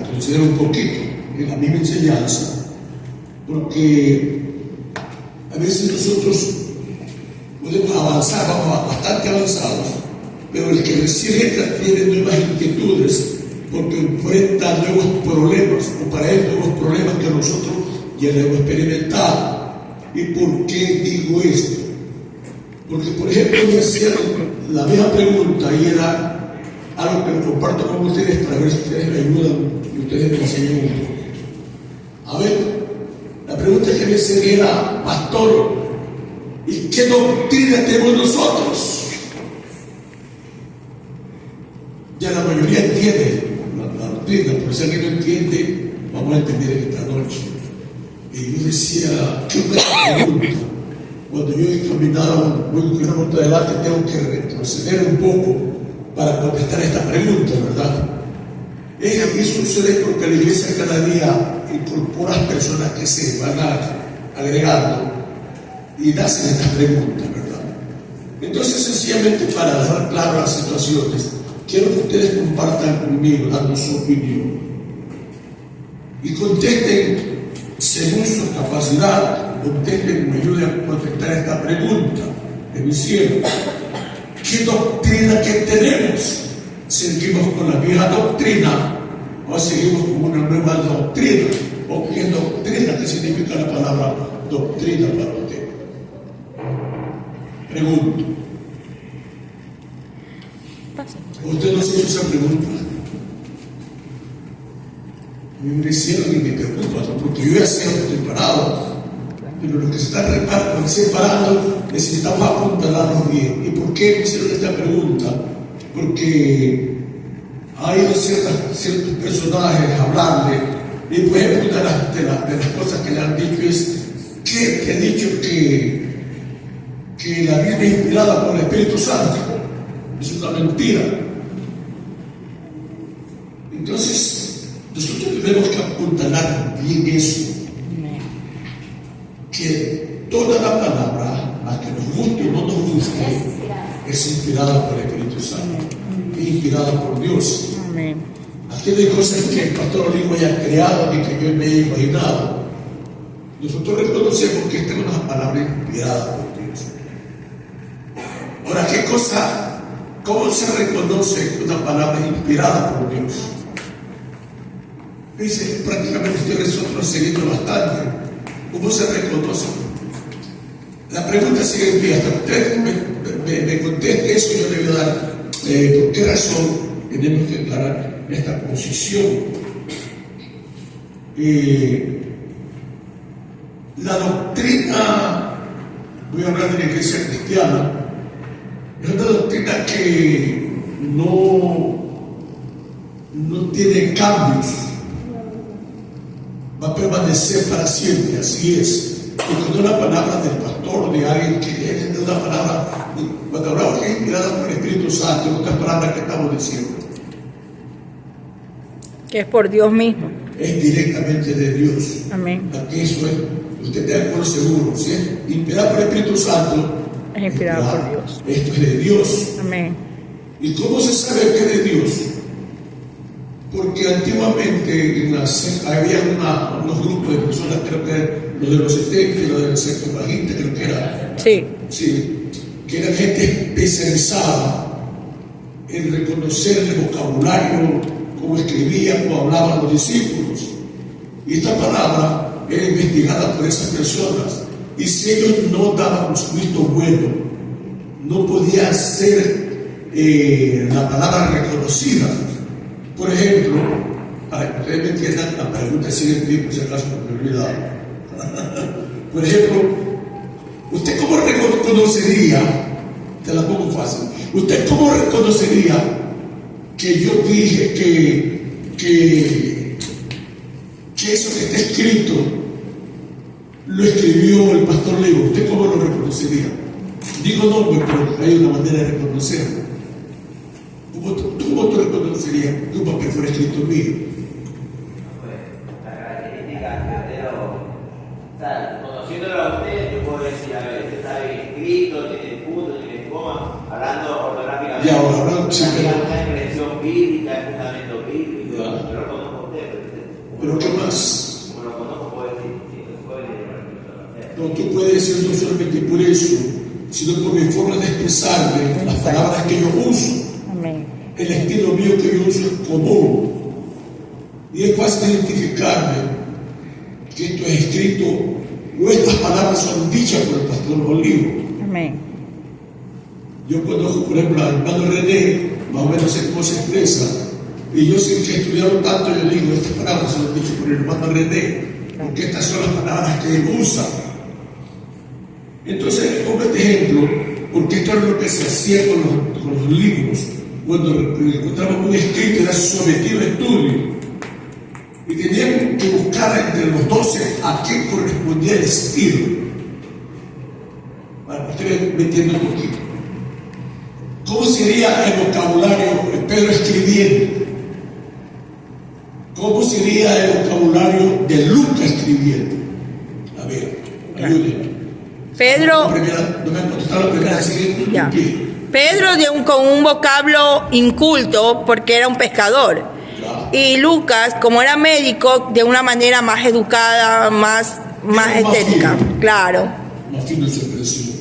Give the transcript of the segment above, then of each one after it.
retroceder un poquito en la misma enseñanza, porque a veces nosotros podemos avanzar, vamos bastante avanzados, pero el que recién entra tiene nuevas inquietudes porque enfrenta nuevos problemas, o para él nuevos problemas que nosotros ya lo hemos experimentado. ¿Y por qué digo esto? Porque, por ejemplo, me hacían la misma pregunta y era algo que lo comparto con ustedes para ver si ustedes me ayudan y ustedes me enseñan un poco. A ver, la pregunta que me hacían era: pastor, ¿y qué doctrina tenemos nosotros? Ya la mayoría entiende la doctrina, pero si alguien no entiende, vamos a entender esta noche. Y yo decía, qué buena pregunta. Cuando yo he caminado muy kilómetros adelante, tengo que retroceder un poco para contestar esta pregunta, ¿verdad? Y eso sucede porque la iglesia cada día incorpora personas que se van agregando y hacen estas preguntas, ¿verdad? Entonces, sencillamente, para dejar claras las situaciones, quiero que ustedes compartan conmigo, dando su opinión, y contesten según su capacidad, contesten, me ayuden a contestar esta pregunta que me hicieron. ¿Qué doctrina que tenemos? ¿Seguimos con la vieja doctrina o seguimos con una nueva doctrina? ¿O qué doctrina? ¿Qué significa la palabra doctrina para usted? Pregunto. ¿Usted no se hizo esa pregunta? A mí me hicieron y me preocupa, porque yo ya sé lo que estoy parado, pero los que se están separando necesitamos apuntalarnos bien. ¿Y por qué me hicieron esta pregunta? Porque ha ido ciertos personajes a hablarle, y por ejemplo, de las cosas que le han dicho es que han dicho que la Biblia es inspirada por el Espíritu Santo. Es una mentira. Entonces, nosotros tenemos que apuntalar bien eso. Que toda la palabra, a que nos guste o no nos guste, es inspirada por el Espíritu Santo. Es inspirada por Dios. Aquí no hay cosas que el pastor Olivo haya creado ni que yo me haya imaginado. Nosotros reconocemos que esta es una palabra inspirada por Dios. Ahora, ¿cómo se reconoce que una palabra es inspirada por Dios? Dice, prácticamente estoy retrocediendo bastante. ¿Cómo se reconoce? La pregunta sigue en pie. Hasta usted me conteste eso, yo le voy a dar por qué razón tenemos que aclarar esta posición. La doctrina, voy a hablar de la iglesia cristiana, es una doctrina que no tiene cambios, va a permanecer para siempre, así es. Y cuando una palabra del pastor, de alguien que es una palabra, cuando hablamos que es inspirada por el Espíritu Santo, es otra palabra que estamos diciendo. Que es por Dios mismo. Es directamente de Dios. Amén. Aquí eso es, usted tenga por seguro, si es inspirada por el Espíritu Santo, es inspirada por Dios. Esto es de Dios. Amén. ¿Y cómo se sabe que es de Dios? Porque antiguamente había unos grupos de personas, creo que eran los de los 70 y los de los septuaginta, creo que era. Sí. Sí, que eran gente especializada en reconocer el vocabulario, cómo escribían, cómo hablaban los discípulos. Y esta palabra era investigada por esas personas. Y si ellos no daban un visto bueno, no podía ser la palabra reconocida. Por ejemplo, para que ustedes me entiendan, la pregunta sigue en pie, por si acaso me he olvidado. Por ejemplo, ¿usted cómo reconocería? Te la pongo fácil. ¿Usted cómo reconocería que yo dije que eso que está escrito lo escribió el pastor Leo? ¿Usted cómo lo reconocería? Digo nombre, pero hay una manera de reconocerlo. ¿Cómo tú reconocerías tu papel fuera escrito mío? La característica, pero, conociéndolo a usted, yo puedo decir, a ver, este está bien escrito, tiene punto, tiene coma, hablando ortográficamente. Ya, hablando, sí, una expresión bíblica, es fundamento bíblico, yo lo conozco a usted, Pero ¿qué más? Como lo conozco, puedo decir, sí, puedo leer. No, tú puedes decir no solamente por eso, sino por mi forma de expresarme, las palabras que yo uso. Amén. El estilo mío que yo uso es común. Y es fácil identificarme que esto es escrito, no estas palabras son dichas por el pastor Olivo. Amén. Yo conozco, por ejemplo, al hermano René, más o menos sé cómo se expresa, y yo sin que estudiaron tanto, yo digo, estas palabras son dichas por el hermano René, porque estas son las palabras que él usa. Entonces, pongo este ejemplo, porque esto es lo que se hacía con los libros, cuando encontramos un escrito, era sometido a estudio, y tenían que buscar entre los 12 a qué correspondía el estilo. Bueno, ustedes me entienden un poquito. ¿Cómo sería el vocabulario de Pedro escribiendo? ¿Cómo sería el vocabulario de Lucas escribiendo? A ver, ayúdenme. Pedro, No me han contestado la primera, siguiente. ya. ¿Qué? Pedro con un vocablo inculto porque era un pescador. Y Lucas, como era médico, de una manera más educada, más estética. Fino. Claro. Más fino su expresión.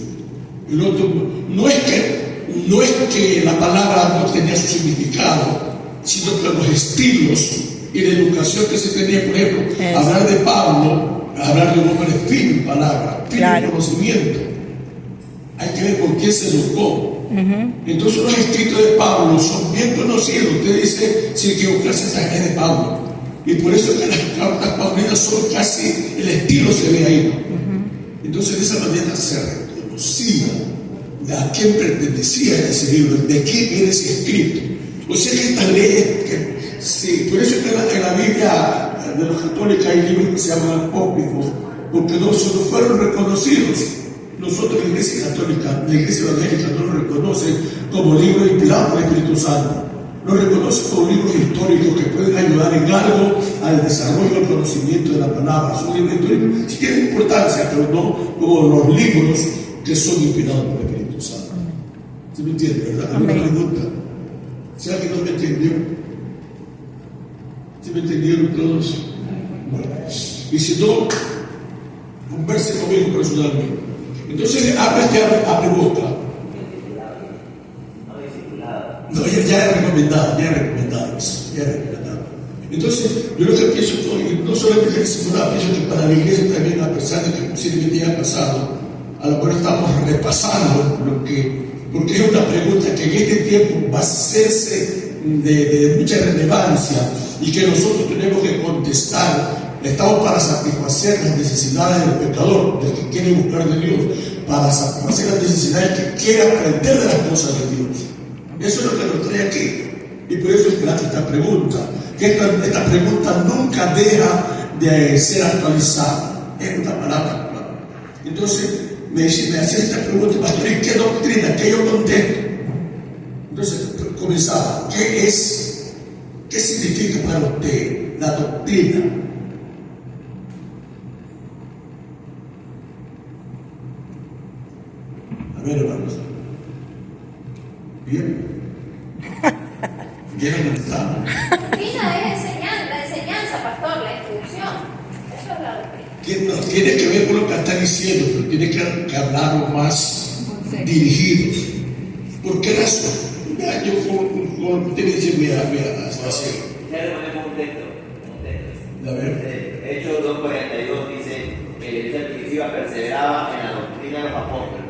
El otro, no es que la palabra no tenía su significado, sino que los estilos y la educación que se tenía, por ejemplo, hablar de Pablo, hablar de un hombre fino en palabra, fino en conocimiento. Hay que ver con quién se educó. Entonces los escritos de Pablo son bien conocidos. Usted dice, si equivocarse esta es de Pablo. Y por eso que las cartas paulinas son casi, el estilo se ve ahí. Entonces de esa manera se reconocía de a quién pertenecía ese libro, de quién era ese escrito. O sea que estas leyes, sí, por eso que en la Biblia de los católicos hay libros que se llaman apócrifos, porque no fueron reconocidos. Nosotros, la Iglesia Católica, la Iglesia Evangélica, no lo reconoce como libros inspirados por el Espíritu Santo. Lo reconoce como libros históricos que pueden ayudar en algo al desarrollo y al conocimiento de la palabra. Son libros históricos, sí tienen importancia, pero no como los libros que son inspirados por el Espíritu Santo. ¿Se me entiende, verdad? ¿Alguna pregunta? ¿Será que no me entendió? ¿Sí me entendieron todos? Bueno, y si no, converse conmigo personalmente. Entonces, abre boca. No, ya es recomendado, Entonces, yo lo que pienso, no solamente en Simulado, pienso que para la iglesia también, a pesar de que posiblemente haya pasado, a lo mejor estamos repasando porque es una pregunta que en este tiempo va a hacerse de mucha relevancia y que nosotros tenemos que contestar. Estamos para satisfacer las necesidades del pecador, del que quiere buscar de Dios, para satisfacer las necesidades del que quiere aprender de las cosas de Dios. Eso es lo que nos trae aquí. Y por eso es que hace esta pregunta. Que esta pregunta nunca deja de ser actualizada. Es una palabra actual. Entonces, me hace esta pregunta, pastor, ¿y qué doctrina? ¿Qué yo contesto? Entonces, comenzaba. ¿Qué significa para usted la doctrina? A ver, hermanos. Bien. Bien analizado. Doctrina es la enseñanza, pastor, la instrucción. Eso es la doctrina. No tiene que ver con lo que está diciendo, pero tiene que hablar más dirigidos. ¿Por qué razón? Ya, yo como usted me dice, mira, así. Ya le ponemos un texto. A ver. Hechos 2:42 dice que la iglesia primitiva perseveraba en la doctrina de los apóstoles.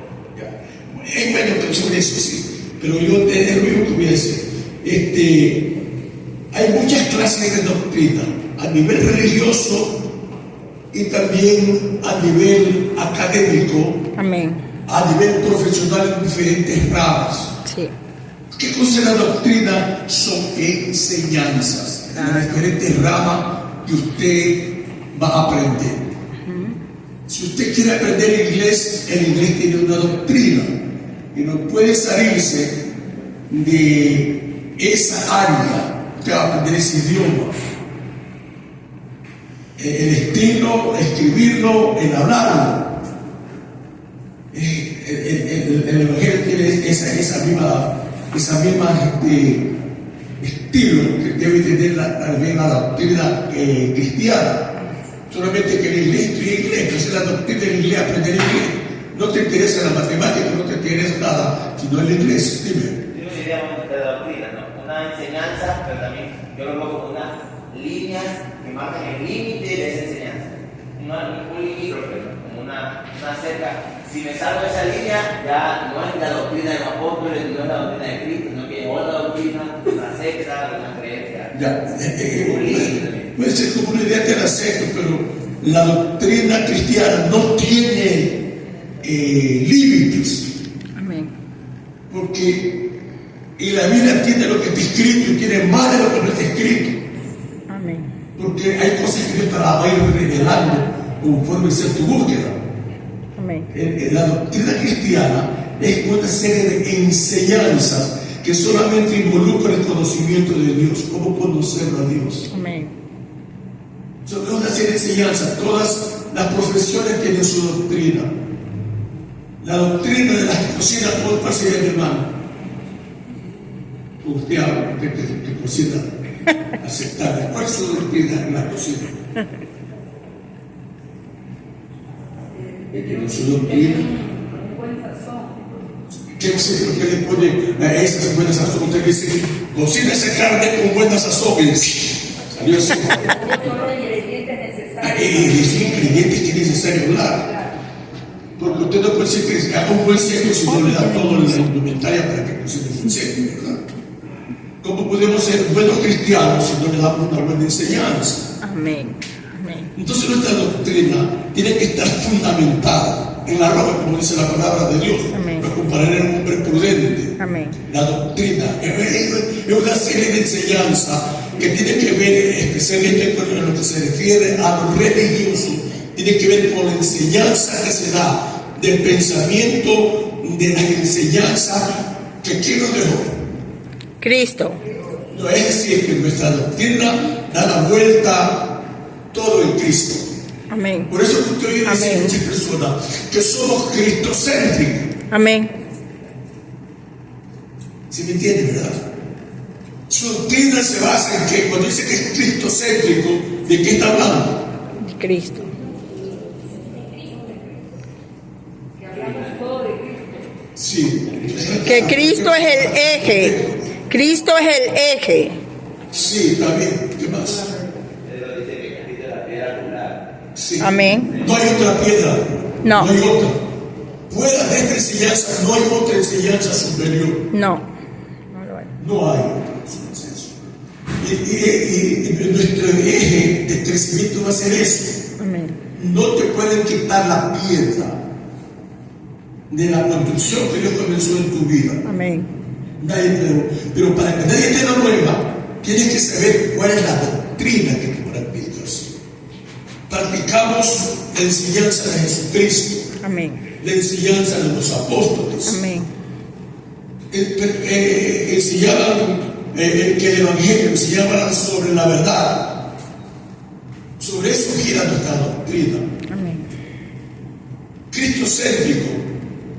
Es bueno que sobre eso sí, pero yo es lo mismo que voy a decir. Hay muchas clases de doctrina a nivel religioso y también a nivel académico. Amén. A nivel profesional en diferentes ramas. Sí. ¿Qué cosa es la doctrina? Son enseñanzas en las diferentes ramas que usted va a aprender. Si usted quiere aprender inglés, el inglés tiene una doctrina y no puede salirse de esa área. Usted va a aprender ese idioma. El estilo, escribirlo, el hablarlo. El Evangelio tiene esa misma estilo que debe tener también la doctrina cristiana. Solamente que el inglés, entonces la doctrina del inglés, aprender inglés. No te interesa la matemática, no te interesa nada, sino el inglés. Dime. Yo no diría de la doctrina, ¿no? Una enseñanza, pero también yo lo veo como unas líneas que marcan el límite de esa enseñanza. Un limítrofe, como una cerca. Si me salgo de esa línea, ya no es la doctrina de los apóstoles, no es la doctrina de Cristo, sino que es otra doctrina, una secta, una creencia. Puede ser como una idea de la secta, pero la doctrina cristiana no tiene límites. Amén. Porque en la Biblia tiene lo que está escrito y tiene más de lo que no está escrito. Amén. Porque hay cosas que Dios te las va a ir revelando conforme sea tu búsqueda. Amén. La doctrina cristiana es una serie de enseñanzas que solamente involucran el conocimiento de Dios, cómo conocerlo a Dios. Amén. Son una serie de enseñanzas, todas las profesiones tienen su doctrina. La doctrina de las que cocina por parte de mi hermano. Usted habla, que cocina aceptable. ¿Cuál es su doctrina en la cocina? ¿Tiene su doctrina? ¿Qué es lo que le pone a esas buenas sazón? Usted dice, cocina esa carne con buena sazón. Salió así. Los ingredientes que es necesario hablar. Porque usted no puede decir que haga un buen seco si no le da todo la indumentaria para que cocine un seco, ¿verdad? ¿Cómo podemos ser buenos cristianos si no le damos una buena enseñanza? Amén. Amén. Entonces nuestra doctrina tiene que estar fundamentada en la roca, como dice la palabra de Dios. Amén. Para comparar a un hombre prudente. Amén. La doctrina es una serie de enseñanzas que tiene que ver especialmente con lo que se refiere a lo religioso. Tiene que ver con la enseñanza que se da del pensamiento, de la enseñanza que ¿quién nos dejó? Cristo. No es decir que nuestra doctrina da la vuelta todo en Cristo. Amén. Por eso usted oye decir Amén. a muchas personas que somos cristocéntricos. Amén. ¿Sí me entiende, verdad? Su doctrina se basa en que cuando dice que es cristocéntrico, ¿de qué está hablando? Cristo. Sí. Que Cristo es el eje. Cristo es el eje. Sí, está bien. ¿Qué más? Pedro dice que Cristo es la piedra angular. Sí. Amén. No hay otra piedra. No. No hay otra. Fuera de esta enseñanza no hay otra enseñanza superior. No. No lo hay. No hay otra enseñanza. Y nuestro eje de crecimiento va a ser eso. Amén. No te pueden quitar la piedra de la construcción que Dios comenzó en tu vida. Amén. Pero para que nadie te lo mueva, tienes que saber cuál es la doctrina que tú practicas. Practicamos la enseñanza de Jesucristo, Amén. la enseñanza de los apóstoles. Amén. Enseñaban que el Evangelio enseñaba sobre la verdad. Sobre eso gira nuestra doctrina. Amén. Cristocéntrico.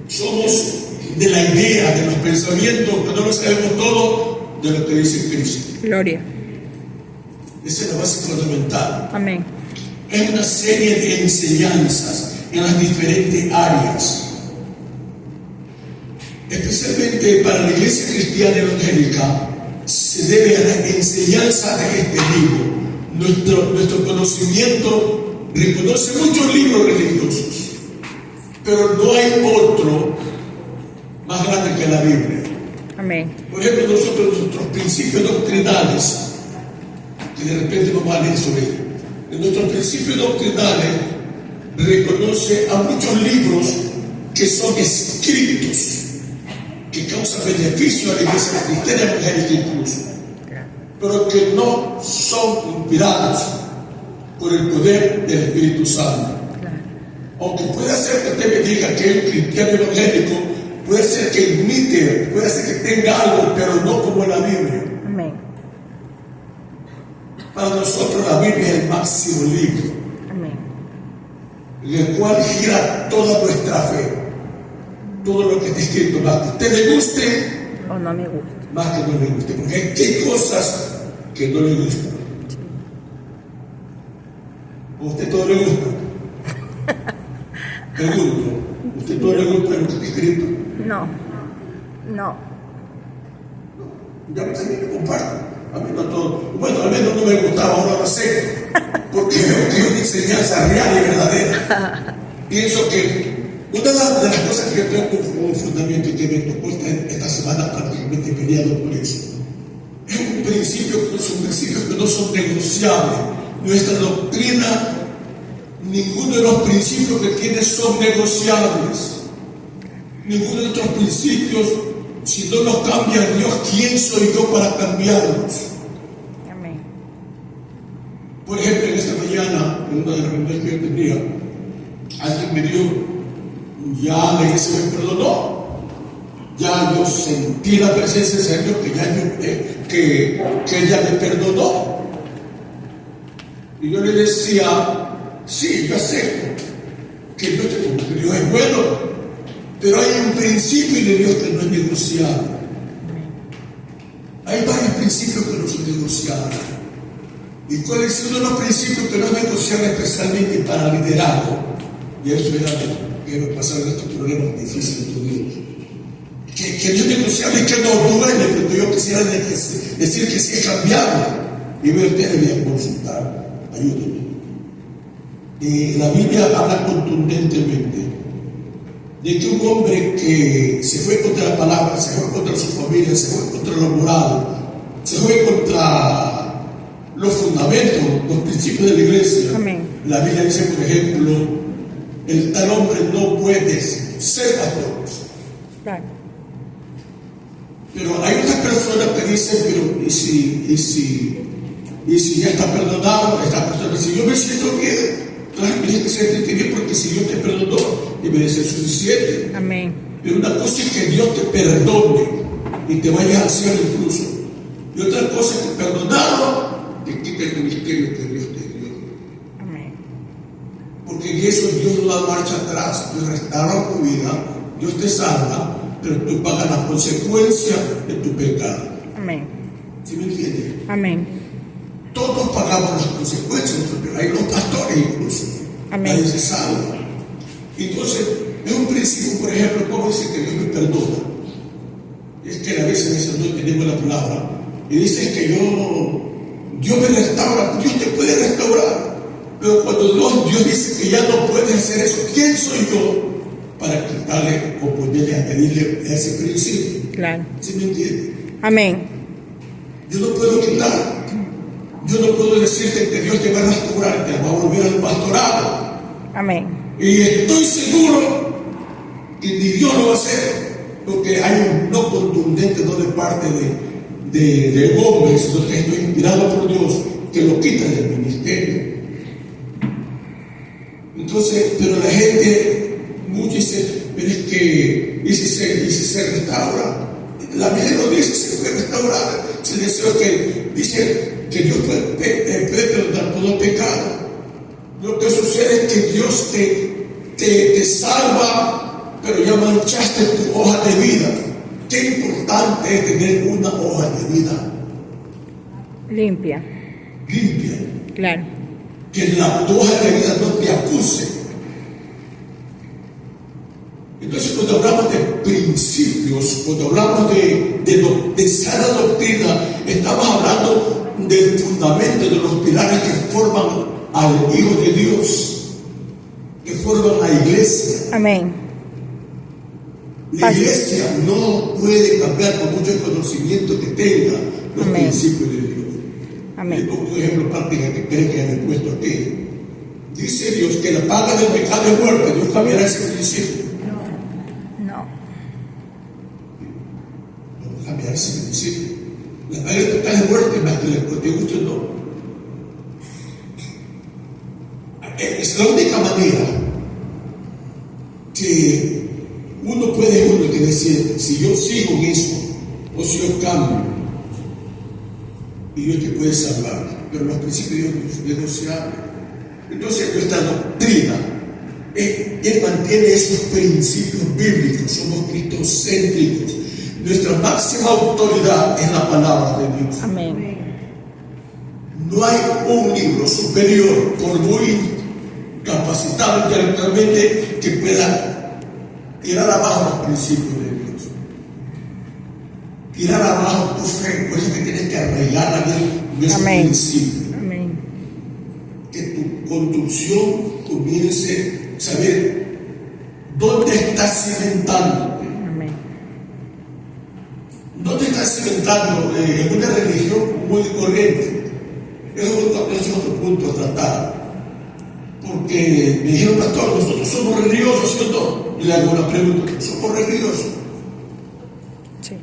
Somos de la idea, de los pensamientos, que no lo sabemos todo de lo que dice Cristo. Gloria. Esa es la base fundamental. Amén. Es una serie de enseñanzas en las diferentes áreas. Especialmente para la iglesia cristiana evangélica se debe a la enseñanza de este libro. Nuestro conocimiento reconoce muchos libros religiosos, pero no hay otro más grande que la Biblia. Amén. Por ejemplo, nuestros principios doctrinales, que de repente vamos a leer sobre ellos. En nuestros principios doctrinales reconoce a muchos libros que son escritos, que causan beneficio a la iglesia cristiana evangélica incluso, pero que no son inspirados por el poder del Espíritu Santo. Aunque puede ser que usted me diga que es un cristiano evangélico, puede ser que imite, puede ser que tenga algo, pero no como en la Biblia. Amén. Para nosotros la Biblia es el máximo libro, Amén. en el cual gira toda nuestra fe, todo lo que está escrito. Más que a usted le guste O no me gusta. Más que no le guste, porque hay cosas que no le gustan. ¿A usted todo le gusta? Pregunto, ¿usted todo le gusta lo que está escrito? No. No. Ya a mí me comparto. A mí no todo. Bueno, al menos no me gustaba, ahora lo sé. Porque veo que es una enseñanza real y verdadera. Pienso que una de las cosas que yo tengo como fundamento y que me tocó esta semana prácticamente peleado por eso, es un principio que son principios que no son negociables. Nuestra doctrina, ninguno de los principios que tiene son negociables. Ninguno de nuestros principios, si no los cambia Dios, ¿quién soy yo para cambiarlos? Amén. Por ejemplo, en esta mañana, en una de las reuniones que yo tenía, alguien me dijo, ya la iglesia me perdonó, ya yo sentí la presencia del Señor, que ella me perdonó. Y yo le decía, sí, yo acepto que Dios es bueno, pero hay un principio de Dios que no es negociable. Hay varios principios que no son negociables. ¿Y cuál es uno de los principios que no es negociable, especialmente para liderazgo? Y eso era que me pasaron estos problemas difíciles tuvimos. Que no es negociable y que no duele, porque yo quisiera decir que sí es cambiable. Y me ustedes debían consultar, ayúdenme. La Biblia habla contundentemente de que un hombre que se fue contra la palabra, se fue contra su familia, se fue contra lo moral, se fue contra los fundamentos, los principios de la iglesia. Amén. La Biblia dice, por ejemplo, el tal hombre no puede ser pastor. Claro. Pero hay otras personas que dicen, pero ¿y si ya está perdonado? Esta persona, si yo me siento bien, entonces me dice que se siente bien, porque si Dios te perdonó, debe de ser suficiente. Amén. Pero una cosa es que Dios te perdone y te vayas al cielo incluso. Y otra cosa es que perdonado te quite el ministerio que Dios te dio. Amén. Porque en eso Dios no da marcha atrás. Dios restaura tu vida, Dios te salva, pero tú pagas las consecuencias de tu pecado. Amén. ¿Sí me entiendes? Amén. Todos pagamos las consecuencias, pero hay los pastores incluso. Amén. Nadie se salva. Entonces, es un principio, por ejemplo, ¿cómo dice que Dios me perdona? Es que a veces no entendemos la palabra. Y dice que Dios me restaura. Dios te puede restaurar. Pero cuando Dios dice que ya no puedes hacer eso, ¿quién soy yo para quitarle o ponerle a pedirle ese principio? Claro. ¿Sí me entiendes? Amén. Yo no puedo quitar. Yo no puedo decirte que Dios te va a restaurar, te va a volver al pastorado. Amén. Y estoy seguro que ni Dios lo va a hacer, porque hay un no contundente, no de parte de hombres, sino que estoy inspirado por Dios, que lo quita del ministerio. Entonces, pero la gente, muchos dicen, pero es que, y si se restaura, la Biblia no dice que se puede restaurar, se deseo que dice que Dios puede perdonar todo pecado. Lo que sucede es que Dios te salva, pero ya manchaste tu hoja de vida. Qué importante es tener una hoja de vida Limpia. limpia. Claro. Que la hoja de vida no te acuse. Entonces, cuando hablamos de principios, cuando hablamos de sana doctrina, estamos hablando del fundamento, de los pilares que forman al Hijo de Dios, que forman la iglesia. Amén. La iglesia no puede cambiar por mucho conocimiento que tenga los Amén. principios de Dios. Amén. Le pongo un ejemplo práctico que creen que me he puesto aquí. Dice Dios que la paga del pecado es muerte. Dios cambiará ese principio. No. No cambiará ese principio. La paga del pecado es muerte, más que te guste o no. Es la única manera que uno puede decir, si yo sigo en eso, o si yo cambio, y Dios te puede salvar. Pero los principios de Dios no se hablan. Entonces, nuestra doctrina, Él mantiene esos principios bíblicos, somos cristocéntricos. Nuestra máxima autoridad es la palabra de Dios. Amén. No hay un libro superior, por muy capacitado intelectualmente, que pueda tirar abajo los principios de Dios. Tirar abajo tu fe, por eso que tienes que arraigarla en esos Amén. principios. Amén. Que tu conducción comience a saber dónde estás cimentando. Amén. No te estás cimentando en una religión muy corriente. Eso es otro punto a tratar. Porque me dijeron, pastor, nosotros somos religiosos, ¿sí o no? Y le hago una pregunta, ¿somos religiosos? Sí.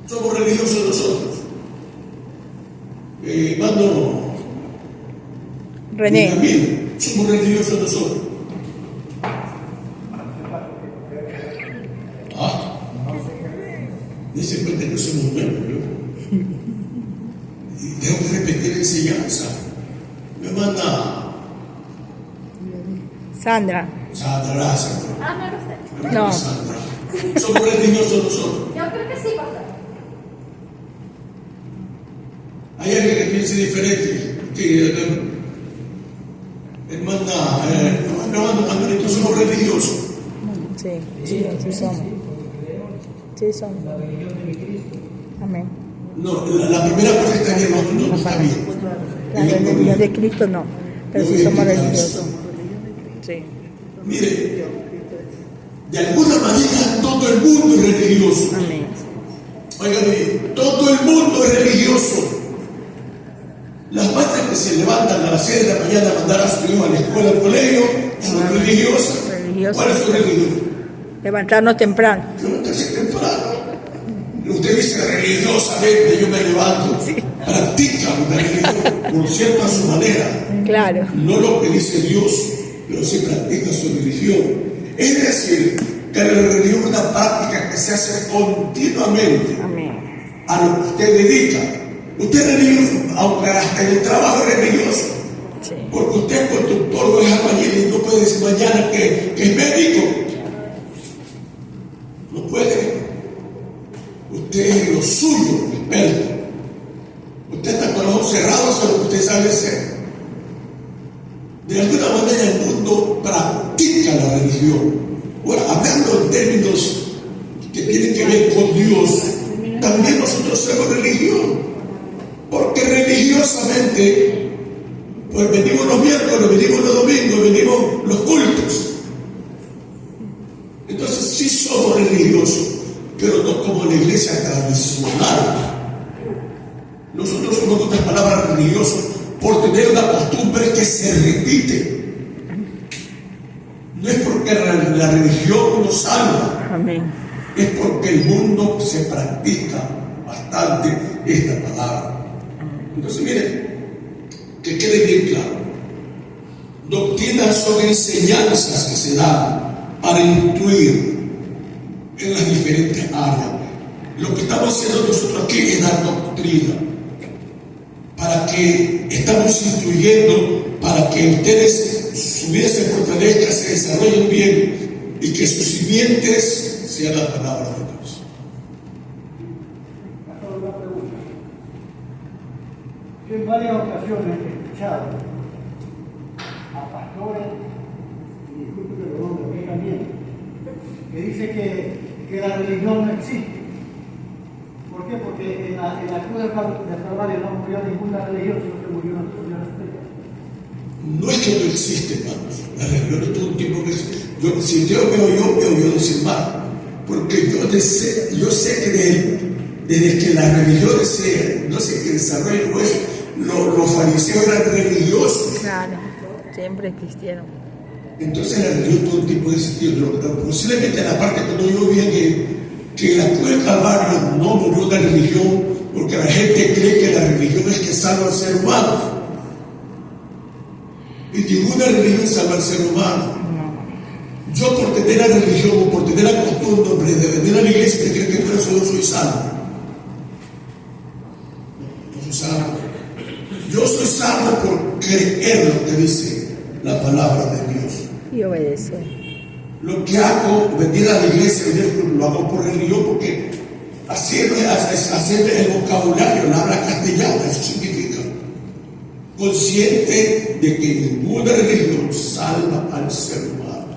¿Somos religiosos nosotros? Hermano René. Benjamín, ¿somos religiosos nosotros? ¿Ah? Dice cuenta que somos nuevos, ¿no? Y tengo que repetir enseñanza. Me manda Sandra. Sandra. Ah, no lo sé. Me No. manda Sandra. ¿Somos religiosos nosotros? Yo creo que sí, pastor. Hay alguien que piense diferente. Que hermano Manuelito, somos religiosos. Sí, sí, sí somos. Sí somos. Amén. No, la primera parte está bien, no está bien. La religión de Cristo no, pero sí somos religiosos. Sí. Mire, de alguna manera todo el mundo es religioso. Amén. Oigan bien, todo el mundo es religioso. Las madres que se levantan a las 6 de la mañana a mandar a su hijo a la escuela, al colegio, son religiosas. Religiosas. ¿Cuál es su religión? Levantarnos temprano. Levantarse temprano. Usted dice religiosamente, yo me levanto. Practica una religión, por cierto, a su manera. Claro. No lo que dice Dios, pero sí practica su religión. Es decir, que la religión es una práctica que se hace continuamente Amén. a lo que usted dedica. Usted es religioso, aunque hasta en el trabajo es religioso. Sí. Porque usted es constructor o es albañil y no puede decir mañana que es médico. No puede. Usted es lo suyo, experto. Usted está con los ojos cerrados a lo que usted sabe hacer. De alguna manera el mundo practica la religión. Ahora, hablando en términos que tienen que ver con Dios, también nosotros somos religión. Porque religiosamente, pues venimos los miércoles, venimos los domingos, venimos los cultos. Entonces sí somos religiosos, pero no como la iglesia tradicional. Nosotros somos, en otras palabras, religiosos por tener una costumbre que se repite. No es porque la religión nos salva, Amén. es porque el mundo se practica bastante esta palabra. Entonces, miren, que quede bien claro. Doctrinas son enseñanzas que se dan para instruir en las diferentes áreas. Lo que estamos haciendo nosotros aquí es dar doctrina, para que estamos instruyendo, para que ustedes su vida se fortalezca, se desarrollen bien y que sus simientes sean la palabra de Dios. Una pregunta. Yo en varias ocasiones he escuchado a pastores, y disculpe que lo nombre, a mí también, que dice que la religión no existe. ¿Por qué? Porque en la cruz del Calvario no murió ninguna religión, sino que murió una religión. No es que no existe, hermanos. La religión es todo un tiempo que si yo veo decir mal. Porque yo sé que desde que las religiones no sé qué desarrollo, pues los fariseos eran religiosos. Claro. Siempre existieron. Entonces la religión todo un tiempo de existido. Posiblemente la parte que no yo vi que la cruz del Calvario no murió una religión, porque la gente cree que la religión es que salva al ser humano. Y ninguna religión salva al ser humano. Yo por tener la religión o por tener la costumbre de venir a la iglesia que creo que por eso yo soy salvo. No soy salvo. Yo soy salvo por creer lo que dice la palabra de Dios. Y obedecer. Lo que hago, venir a la iglesia, lo hago por religión porque hacer el vocabulario, la habla castellana, eso significa consciente de que ninguna religión salva al ser humano.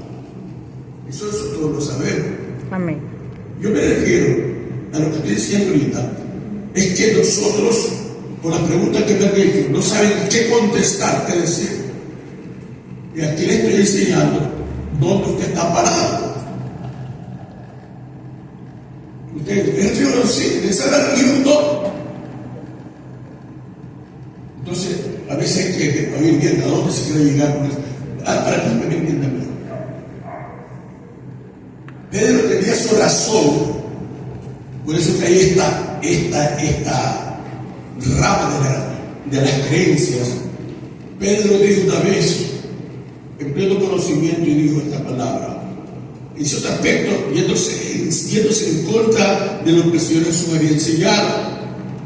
Eso todos lo sabemos. Amén. Yo me refiero a lo que estoy diciendo ahorita, es que nosotros, por las preguntas que me han hecho, no saben qué contestar, qué decir. Y aquí le estoy enseñando dónde usted está parado. Usted es religión, sí, esa es la religión, no. Entonces, a veces hay que ir viendo a dónde se quiere llegar con esto. Para que usted me entienda mejor. Pedro tenía su razón, por eso que ahí está esta rama de las creencias. Pedro dijo una vez, en pleno conocimiento, y dijo esta palabra. En cierto aspecto, yéndose en contra de lo que el Señor Jesús había enseñado,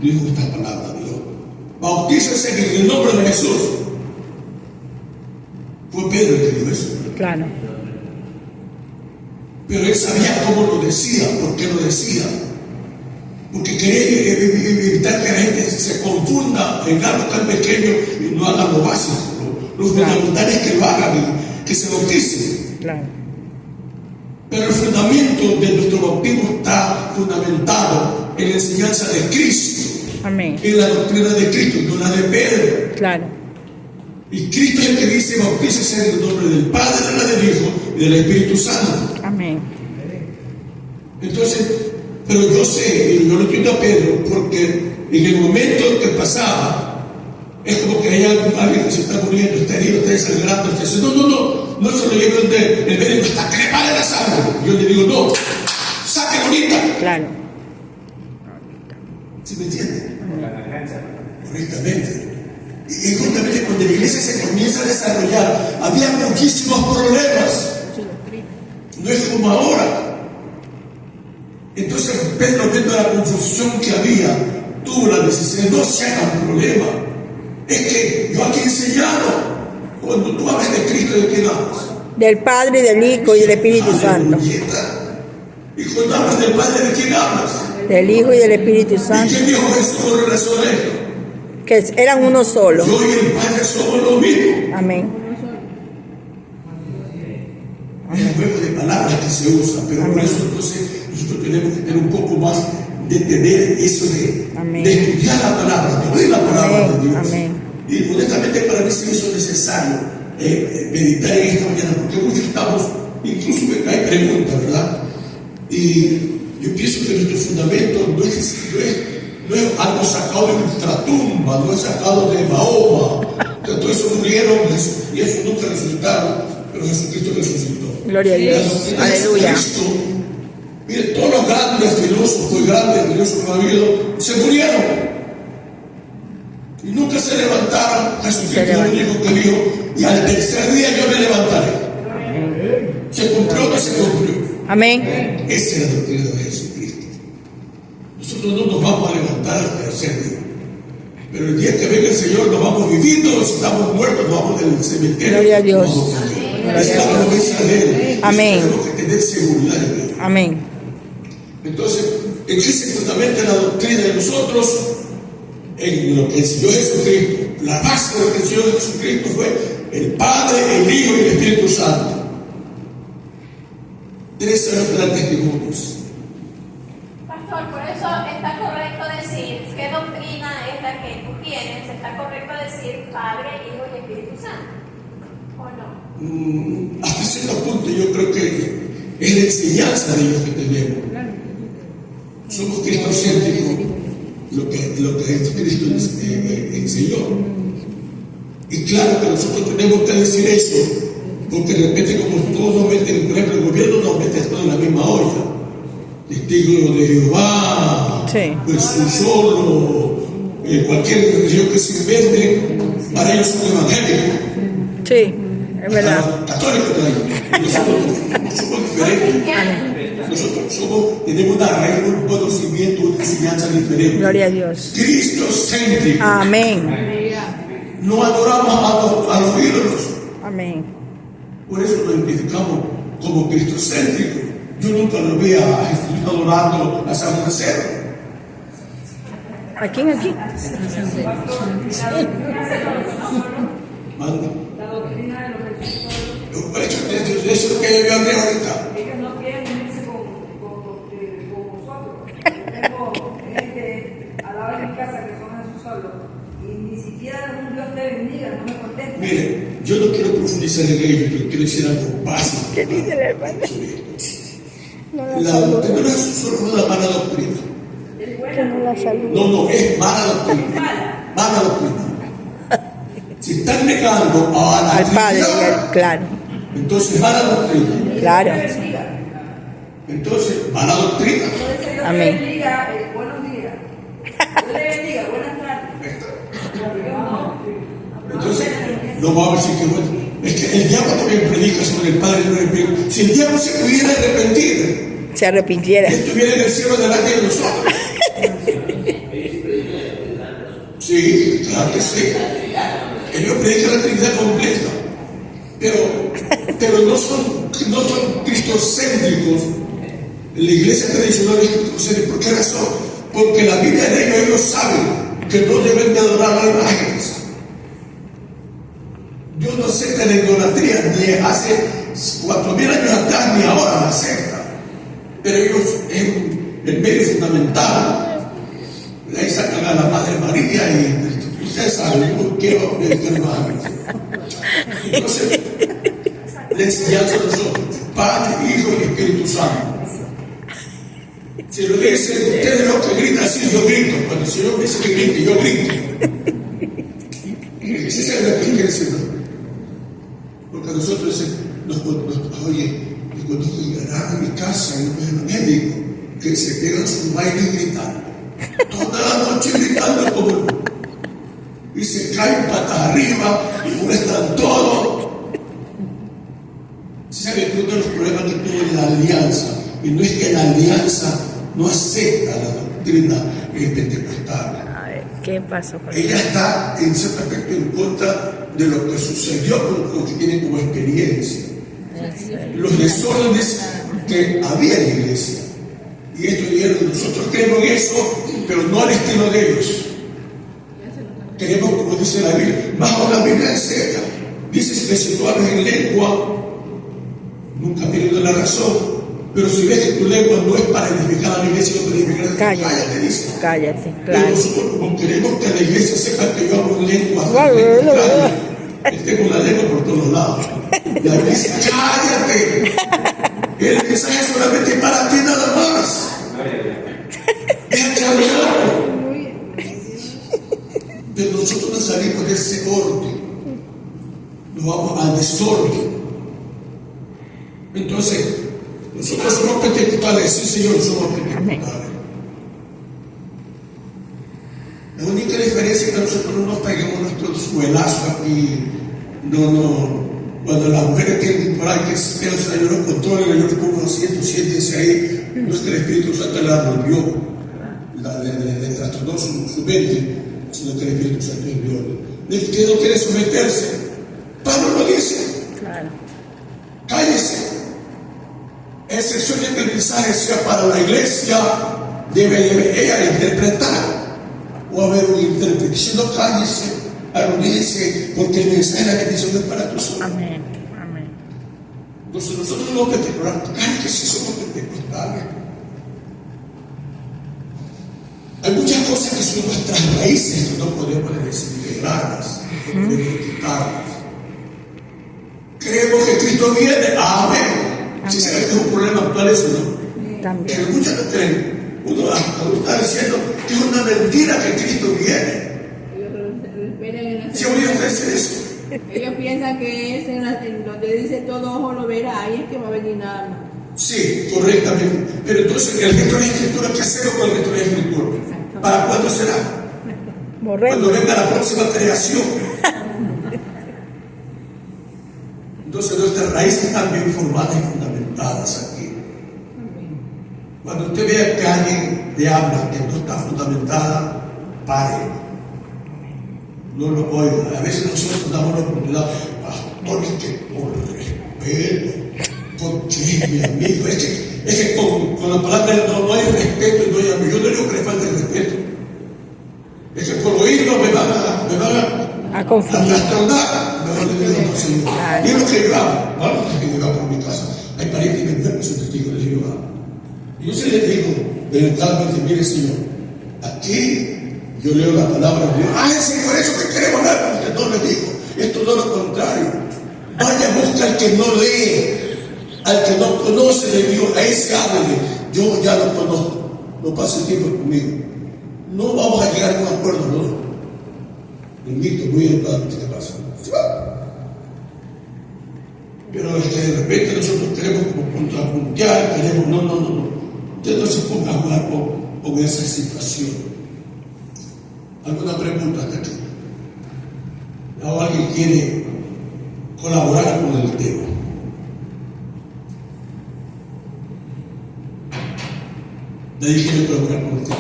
dijo esta palabra: Dios, bautícese en el nombre de Jesús. Fue Pedro el que dijo eso. Claro. Pero él sabía cómo lo decía, por qué lo decía. Porque quería evitar que la gente se confunda en algo tan pequeño y no hagan lo básico. Los fundamentales que lo hagan, que se bauticen. Claro. Pero el fundamento de nuestro bautismo está fundamentado en la enseñanza de Cristo. Amén. En la doctrina de Cristo, no la de Pedro. Claro. Y Cristo es el que dice: bautícese en el nombre del Padre, del Hijo y del Espíritu Santo. Amén. Entonces, pero yo sé, y yo lo entiendo a Pedro, porque en el momento que pasaba, es como que hay alguien que se está muriendo, está herido, está desangrando, está diciendo: no se lo lleve el médico hasta que le pare la sangre. Yo le digo: no, sáquelo ahorita. Claro. ¿Sí me entiende? Correctamente. Y justamente cuando la iglesia se comienza a desarrollar, había muchísimos problemas. No es como ahora. Entonces Pedro, viendo la confusión que había, tuvo la decisión: no se haga un problema. Es que yo aquí he enseñado, cuando tú hablas de Cristo, ¿de quién hablas? Del Padre, del Hijo y del Espíritu Santo. Y cuando hablas del Padre, ¿de quién hablas? Del Hijo y del Espíritu ¿Y Santo. qué dijo Jesús con relación a esto? Que eran uno solo. Yo y el Padre somos lo mismo. Amén. Es un juego de palabras que se usa, pero por eso entonces nosotros tenemos que tener un poco más de entender eso de estudiar la palabra, de oír la palabra de Dios. Amén. Y honestamente para mí se hizo necesario meditar en esta mañana, porque muchos estamos, incluso hay preguntas, ¿verdad? Y yo pienso que nuestro fundamento no es algo sacado de nuestra tumba, no es sacado de Mahoma. Todo eso murieron y eso nunca resultaron, pero Jesucristo resucitó. Gloria a Dios. Aleluya. Cristo, mire, todos los grandes filósofos que ha habido se murieron y nunca se levantaron. Jesucristo es el único que dijo: y al tercer día yo me levantaré. ¿Se cumplió o no se cumplió? Amén. Esa es la doctrina de Jesucristo. Nosotros no nos vamos a levantar al tercer día, pero el día que venga el Señor nos vamos viviendo. Si estamos muertos, nos vamos del cementerio. Gloria a Dios. Es la promesa de Él. Amén. Tenemos que tener seguridad en Él. Amén. Entonces, ¿en qué se fundamenta la doctrina de nosotros? En lo que enseñó Jesucristo. La base de lo que enseñó Jesucristo fue el Padre, el Hijo y el Espíritu Santo. Tres grandes testimonios. Pastor, por eso está correcto decir, ¿qué doctrina es la que tú tienes? Está correcto decir Padre, Hijo y Espíritu Santo, ¿o no? Hasta cierto punto yo creo que es la enseñanza de Dios que tenemos. Somos cristocéntricos, lo que Jesucristo enseñó. Y claro que nosotros tenemos que decir eso, porque de repente, como todos nos meten, por ejemplo, el gobierno nos mete todo en la misma olla. Testigo de Jehová, Jesús solo, cualquier religión que se invente, para ellos son evangélicos. Sí, es verdad. Católicos también. Nosotros somos diferentes. Nosotros tenemos una raíz, un conocimiento, una enseñanza diferente. Gloria a Dios. Cristocéntrico. Amén. No adoramos a los ídolos. Amén. Por eso lo identificamos como cristocéntrico. Yo nunca lo vi a Jesús adorando a San Marcelo. ¿A quién aquí? Manda. La doctrina de los resucitados. Eso es lo que yo hablé ahorita. Ellos no quieren unirse con nosotros. Yo tengo gente al lado de mi casa que son Jesús solo. Y ni siquiera un Dios te bendiga, no me contesta. Mire, yo no quiero profundizar en ello, pero quiero decir algo básico. ¿Qué dice la hermana? La doctrina no es solo una mala doctrina. Que no la saludo. No, es mala doctrina. Mala doctrina. Si están negando a la Al Padre, Trinidad, claro, entonces mala doctrina. claro. Entonces, mala doctrina. Entonces Dios Amén. te bendiga, buenos días. Dios te bendiga, buenas tardes. Entonces, no vamos a decir que bueno. Es que el diablo también predica sobre el Padre y el Espíritu. Si el diablo se pudiera arrepentir, Se arrepintiera. estuviera en el cielo delante de nosotros. Sí, claro que sí. Ellos predican la Trinidad completa. Pero no son cristocéntricos. En la iglesia tradicional es cristocéntrica. ¿Por qué razón? Porque la Biblia de ellos saben que no deben de adorar a imágenes. Yo no acepto la idolatría ni hace 4.000 años atrás ni ahora la acepta. Pero ellos en el medio fundamental, ahí sacan a la Madre María y ustedes saben, yo quiero predicar más. Entonces, la enseñanza de nosotros, Padre, Hijo y Espíritu Santo. Si lo dicen ustedes lo que gritan, así yo grito. Cuando el Señor me dice que grite, yo grito. Ese es lo que quiere decir. Porque nosotros oye, y cuando llegarán a mi casa y no es médico, que se pegan su baile gritando. Toda la noche gritando como loco. Y se caen patas arriba y muestran todo. ¿Sabe que uno de los problemas que tuvo la alianza? Y no es que la alianza no acepta la doctrina pentecostal. A ver, ¿qué pasó con Ella está en cierto aspecto en contra de lo que sucedió con lo que tiene como experiencia. Los desórdenes que había en la iglesia. Y ellos dijeron, nosotros creemos en eso, pero no al estilo de ellos. Queremos, como dice la Biblia, más aún la Biblia es seria. Dice que si tú hablas en lengua, nunca pierdes la razón. Pero si ves que tu lengua no es para edificar a la iglesia, sino para edificar a la Cállate. cállate, dice. Cállate, Pero claro. nosotros, como queremos que la iglesia sepa que yo hablo en lengua, tengo la lengua por todos lados. Y la iglesia, cállate. El mensaje es solamente para ti nada más. Déjate hablar. Pero nosotros no salimos de ese orden. Nos vamos al desorden. Entonces, nosotros somos pentecostales, sí Señor, somos pentecostales. La única diferencia es que nosotros no nos pegamos nuestros suelazos aquí. Cuando las mujeres tienen por ahí que piensan, yo los controlo, yo les pongo asiento, siéntense ahí. No es que el Espíritu Santo la rompió, le trastornó su mente, sino que el Espíritu Santo es Dios. Usted no quiere someterse. Pablo lo dice. Claro. Cállese. Excepción de que el mensaje sea para la iglesia, debe ella interpretar o haber un intérprete. Si no, cállese, arrodíllese, porque el mensaje de la bendición es para tu sola. Amén. Amén. Entonces nosotros no pentecostales, cállese, somos pentecostales. Hay muchas cosas que son nuestras raíces que no podemos desintegrarlas, no podemos quitarlas. Creemos que Cristo viene, amén. Si se ve que es un problema actual eso, ¿no? También. Que muchos no creen. Uno está diciendo que es una mentira que Cristo viene. ¿Sí ha oído decir eso? Ellos piensan que es en donde dice todo ojo lo verá, ahí es que va a venir nada más. Sí, correctamente. Pero entonces el resto de la escritura, ¿qué hacemos con el resto de la escritura? ¿Para cuándo será? Borremos. Cuando venga la próxima creación. Entonces nuestras raíces están bien formadas y fundamentadas aquí. Cuando usted vea que alguien le habla que no está fundamentada, pare. No lo oiga. A veces nosotros damos la oportunidad, pastores, que por respeto, porque es mi amigo. Es que con la palabra no hay respeto y no hay amigo. Yo no digo que le falte el respeto. me van A confundir. trastornar, mejor le digo no, Señor. Claro. Y es lo que yo hago, vamos a que yo hago por mi casa. Hay parientes que me enferman, son testigos de Jehová. Y yo se les digo, eventualmente, mire, Señor, aquí yo leo la palabra de Dios. ¡Ay, Señor, eso que queremos hablar! Pero usted no le dijo. Esto no es lo contrario. Vaya, busca al que no lee, al que no conoce de Dios, a ese háblele. Yo ya lo conozco. No pase tiempo conmigo. No vamos a llegar a un acuerdo, no. Invito muy educadamente que pasa. Pero es que de repente nosotros queremos como contrapuntear, queremos, no. Usted no se ponga a jugar con esa situación. ¿Alguna pregunta hasta aquí? ¿O alguien quiere colaborar con el tema? Nadie quiere colaborar con el tema.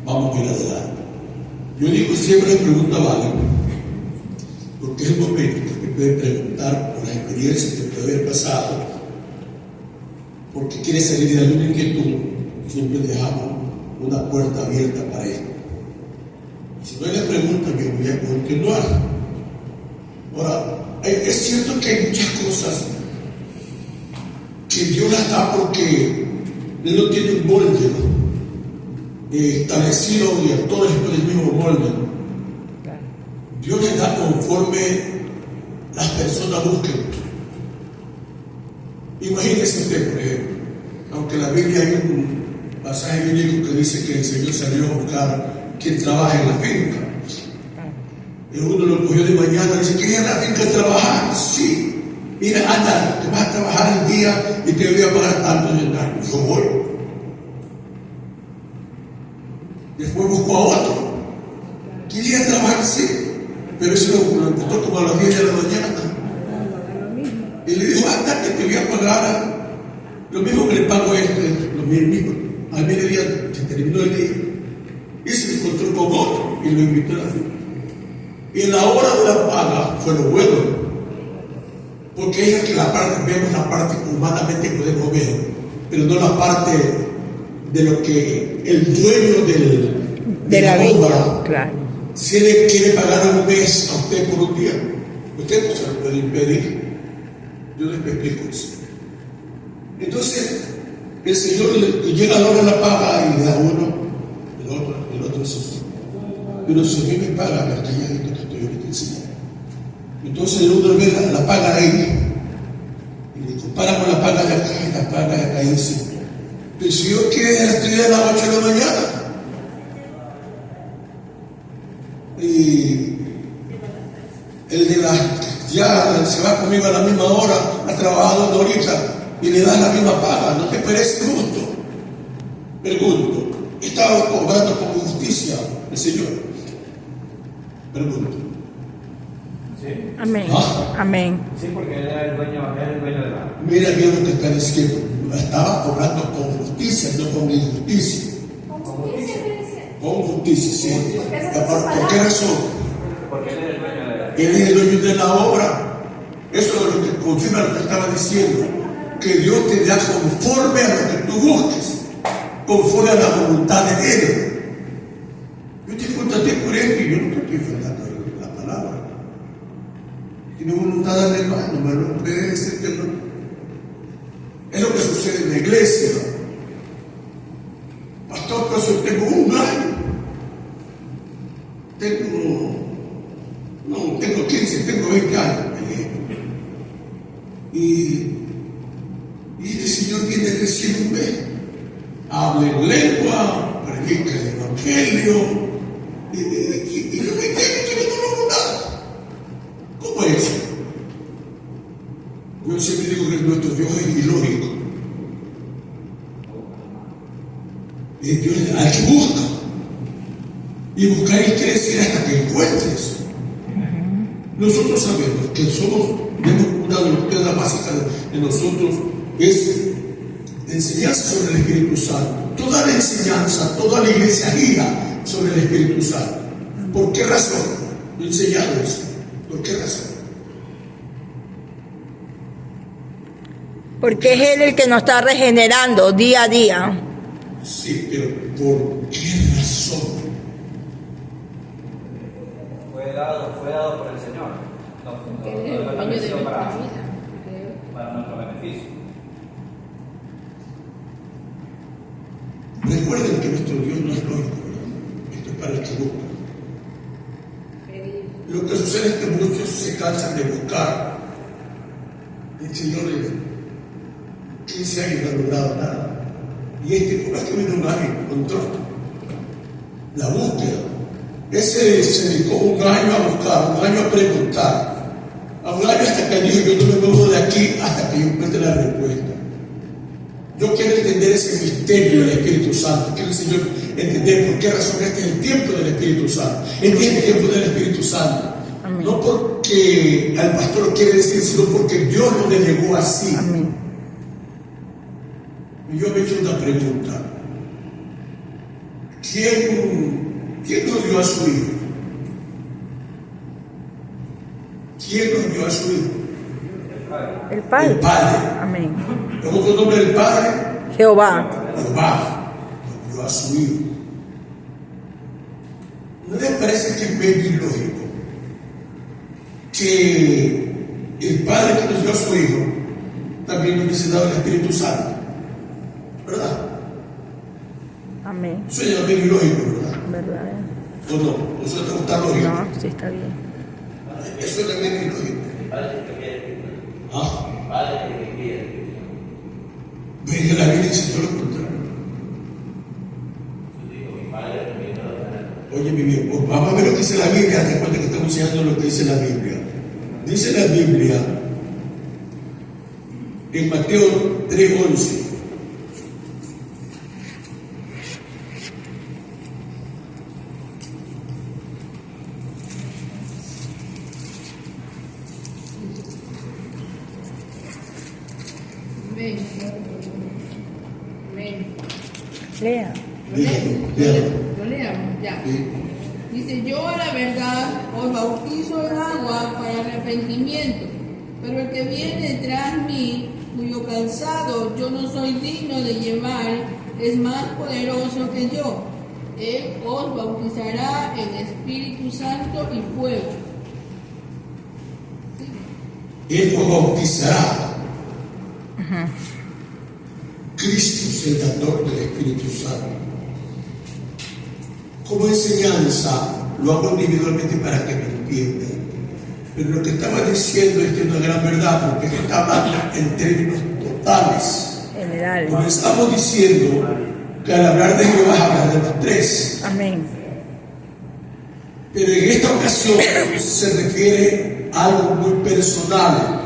Vamos a ir adelante. Yo digo siempre pregunta vale, porque es el momento que puede preguntar por las experiencias que puede haber pasado, porque quiere salir de alguna inquietud. Siempre dejamos una puerta abierta para esto. Si no hay la pregunta, yo voy a continuar. Ahora, es cierto que hay muchas cosas que Dios las da porque Él no tiene un molde, ¿no? Establecido y actores por el mismo molde. Dios les da conforme las personas busquen. Imagínese usted, por ejemplo, aunque en la Biblia hay un pasaje bíblico que dice que el Señor salió a buscar quien trabaja en la finca. Y uno lo cogió de mañana y dice, ¿quería en la finca trabajar? Sí. Mira, anda, te vas a trabajar el día y te voy a pagar tanto de dinero. Yo voy. Después buscó a otro. Quería trabajar, sí. Pero eso lo empezó como a las 10 de la mañana. Y le dijo, anda, que te voy a pagar lo mismo que le pago a este, lo mismo. Al mediodía se terminó el día. Y se encontró con otro y lo invitó a la finca. Y en la hora de la paga fue lo bueno, porque es que vemos la parte que humanamente podemos ver, pero no la parte de lo que el dueño de la obra, viña, claro. si le quiere pagar un mes a usted por un día, usted no se lo puede impedir. Yo les explico eso. Entonces, el Señor llega a la hora de la paga y le da uno, el otro se fue. Pero si a mí me paga la calladita que estoy ahorita enseñando. Entonces el uno ve la paga de ahí y le compara con la paga de acá y la paga de acá y dice, pero si yo quiero estudiar a las 8 de la mañana y el de ya se va conmigo a la misma hora, ha trabajado 2 horitas y le da la misma paga, ¿no te parece justo? Pregunto, ¿estaba cobrando con justicia el Señor? Pregunto. Sí, Amén. ¿Ah? Amén. sí, porque él era el dueño de la... Mira bien lo que está diciendo. Estaba cobrando con justicia, no con injusticia. ¿Con justicia me dice? Con justicia, sí. ¿Por qué razón? Porque él era el dueño de la... Él es el dueño de la obra. Eso es lo que confirma lo que estaba diciendo. Que Dios te da conforme a lo que tú busques, conforme a la voluntad de Él. Yo te contraté por esto y yo no te estoy faltando la palabra. Tiene voluntad de hermano, me lo puede decir que no. Es lo que sucede en la iglesia. Pastor, pues yo tengo 1 año. Tengo 15, tengo 20 años. Y este Señor viene recién un mes. Habla en lengua, predica el evangelio. Y yo me entiendo que no lo nada. ¿Cómo es? Yo siempre digo que nuestro Dios es ilógico. Es Dios al que busca. Y buscar quiere decir hasta que encuentres. Nosotros sabemos que tenemos una doctrina básica de nosotros, es enseñanza sobre el Espíritu Santo. Toda la enseñanza, toda la iglesia gira sobre el Espíritu Santo. ¿Por qué razón? Yo he enseñado eso. ¿Por qué razón? Porque es Él el que nos está regenerando día a día. Sí, pero ¿por qué razón? fue dado por el Señor. No estableció para nuestro beneficio. Recuerden que nuestro Dios no es lógico, ¿verdad? Esto es para el que busca. Lo que sucede es que muchos se cansan de buscar. El Señor, 15 años no ha logrado nada. Y ¿cómo es que viene un año? Encontró la búsqueda. Ese se dedicó un año a buscar, un año a preguntar. A un año hasta que dijo, yo no me muevo de aquí hasta que yo encuentre la respuesta. Yo quiero entender ese misterio del Espíritu Santo. Quiero, Señor, entender por qué razón este es el tiempo del Espíritu Santo. Este es el tiempo del Espíritu Santo. Amén. No porque al pastor lo quiere decir, sino porque Dios lo delegó así. Amén. Y yo me he hecho una pregunta. ¿Quién nos dio a su hijo? ¿Quién nos dio a su hijo? El Padre. El Padre. Amén. ¿Cómo fue el nombre del Padre? Jehová. Jehová nos dio a su hijo. ¿No les parece que es medio ilógico que el Padre que nos dio a su hijo también nos hubiese dado el Espíritu Santo? ¿Verdad? Amén. Suena medio ilógico, ¿verdad? ¿Verdad? ¿O no? ¿O suena como tan lógico? No, sí está bien. Eso es medio ilógico. ¿Ah? Ven que la Biblia dice todo lo contrario. Oye, mi bien, vamos a ver lo que dice la Biblia. Haz de cuenta que estamos enseñando lo que dice la Biblia. Dice la Biblia en Mateo 3:11. Amén. Amén. Lea. Lo leamos, ya. Sí. Dice, yo a la verdad os bautizo en agua para arrepentimiento, pero el que viene tras mí, cuyo calzado yo no soy digno de llevar, es más poderoso que yo. Él os bautizará en Espíritu Santo y fuego. Él os bautizará. Cristo es el dador del Espíritu Santo. Como enseñanza, lo hago individualmente para que me entiendan. Pero lo que estaba diciendo es que es una gran verdad, porque está hablando en términos totales. General. Como estamos diciendo que al hablar de Jehová hablar de los tres. Amén. Pero en esta ocasión se refiere a algo muy personal.